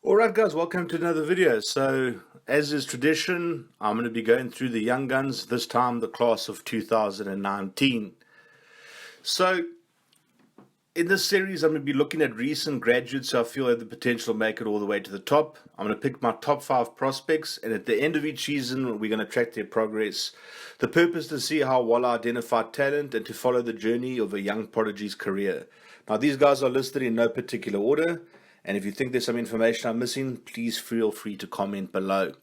Alright guys, welcome to another video. So, as is tradition, I'm going to be going through the young guns, this time the class of 2019. So, in this series I'm going to be looking at recent graduates who I feel have the potential to make it all the way to the top. I'm going to pick my top 5 prospects, and at the end of each season we're going to track their progress. The purpose is to see how well I identify talent and to follow the journey of a young prodigy's career. Now these guys are listed in no particular order, and if you think there's some information I'm missing, please feel free to comment below.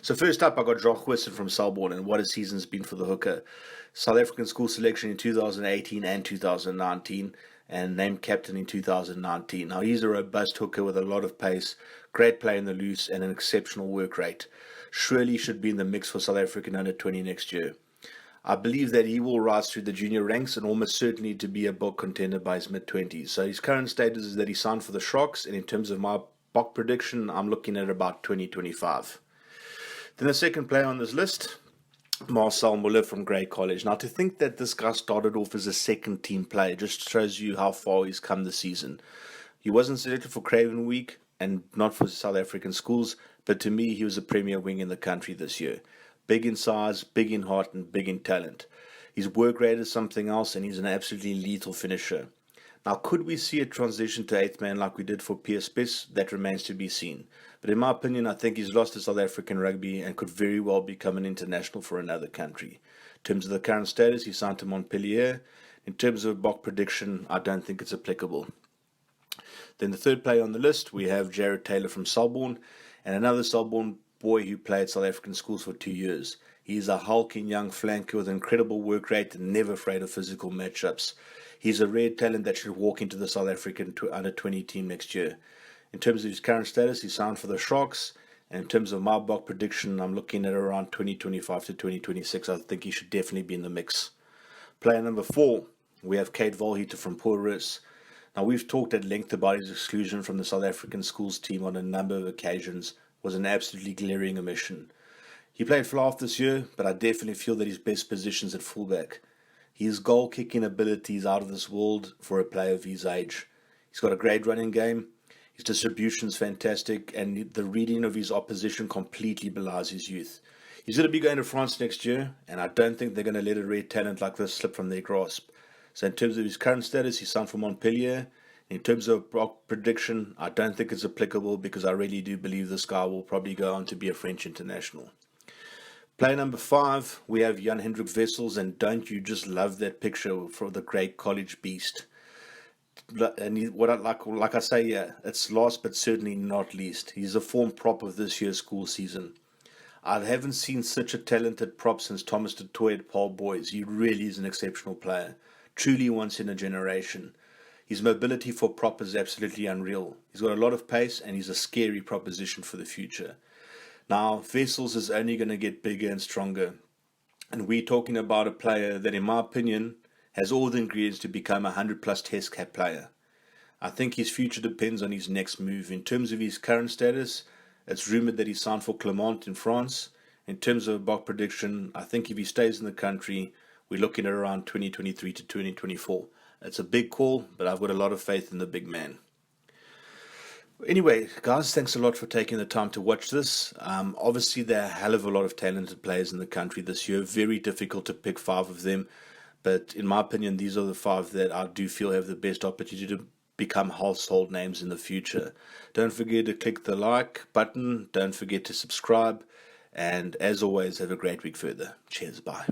So first up, I got JAQUES from SELBORNE, and what a season's been for the hooker. South African school selection in 2018 and 2019, and named captain in 2019. Now he's a robust hooker with a lot of pace, great play in the loose, and an exceptional work rate. Surely should be in the mix for South African under 20 next year. I believe that he will rise through the junior ranks and almost certainly to be a Bok contender by his mid-20s. So his current status is that he signed for the Sharks, and in terms of my Bok prediction, I'm looking at about 2025. Then the second player on this list, MULLER from Grey College. Now to think that this guy started off as a second team player just shows you how far he's come this season. He wasn't selected for Craven Week and not for South African schools, but to me he was a premier wing in the country this year. Big in size, big in heart, and big in talent. His work rate is something else, and he's an absolutely lethal finisher. Now, could we see a transition to 8th man like we did for PSPS? That remains to be seen. But in my opinion, I think he's lost to South African rugby and could very well become an international for another country. In terms of the current status, he signed to Montpellier. In terms of Bok prediction, I don't think it's applicable. Then the third player on the list, we have JARROD from Selborne, and another Selborne boy who played South African schools for 2 years. He's a hulking young flanker with an incredible work rate and never afraid of physical matchups. He's a rare talent that should walk into the South African under 20 team next year. In terms of his current status, he signed for the Sharks, and in terms of my Bok prediction, I'm looking at around 2025 to 2026. I think he should definitely be in the mix. Player number 4, we have KADE from Roos. Now we've talked at length about his exclusion from the South African schools team on a number of occasions. Was an absolutely glaring omission. He played fly-off this year, but I definitely feel that his best position's at fullback. His goal-kicking ability is out of this world for a player of his age. He's got a great running game, his distribution's fantastic, and the reading of his opposition completely belies his youth. He's going to be going to France next year, and I don't think they're going to let a rare talent like this slip from their grasp. So in terms of his current status, he's signed for Montpellier. In terms of Bok prediction, I don't think it's applicable because I really do believe this guy will probably go on to be a French international. Player number 5, we have JAN-HENDRIK WESSELS, and don't you just love that picture for the great college beast? And like I say, yeah, it's last but certainly not least. He's a form prop of this year's school season. I haven't seen such a talented prop since Thomas du Toit at Paarl boys. He really is an exceptional player, truly once in a generation. His mobility for prop is absolutely unreal. He's got a lot of pace, and he's a scary proposition for the future. Now, Wessels is only going to get bigger and stronger. And we're talking about a player that, in my opinion, has all the ingredients to become a 100-plus test cap player. I think his future depends on his next move. In terms of his current status, it's rumored that he signed for Kellerman in France. In terms of a Bok prediction, I think if he stays in the country, we're looking at around 2023 to 2024. It's a big call, but I've got a lot of faith in the big man. Anyway, guys, thanks a lot for taking the time to watch this. Obviously, there are a hell of a lot of talented players in the country this year. Very difficult to pick 5 of them. But in my opinion, these are the 5 that I do feel have the best opportunity to become household names in the future. Don't forget to click the like button. Don't forget to subscribe. And as always, have a great week further. Cheers, bye.